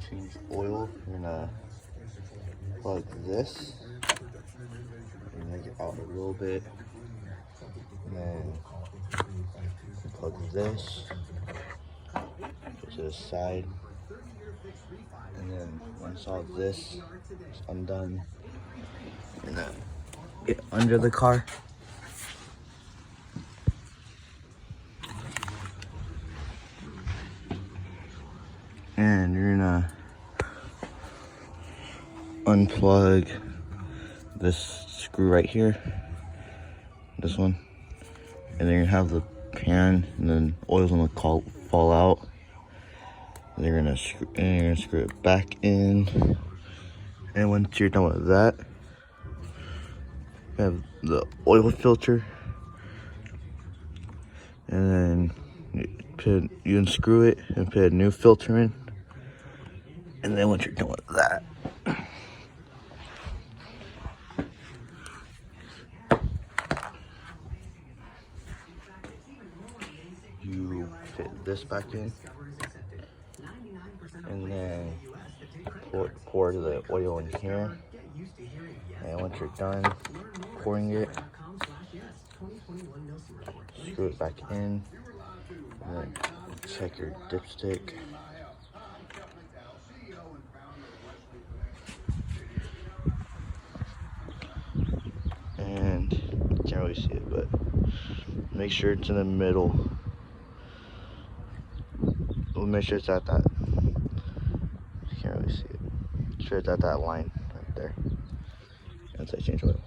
change oil, you're gonna plug this. You make it out a little bit. And then plug this to the side. And then once all this is undone, you're gonna get under the car. And you're gonna unplug this screw right here, this one, and then you have the pan, and then oil's gonna fall out. And you're gonna screw it back in. And once you're done with that, you have the oil filter, and then you unscrew it and put a new filter in. And then once you're done with that, you fit this back in, and then pour the oil in here. And once you're done pouring it, screw it back in, and then check your dipstick. And you can't really see it, but make sure it's in the middle. We'll make sure it's at that. You can't really see it. Make sure it's at that line right there. And say change oil.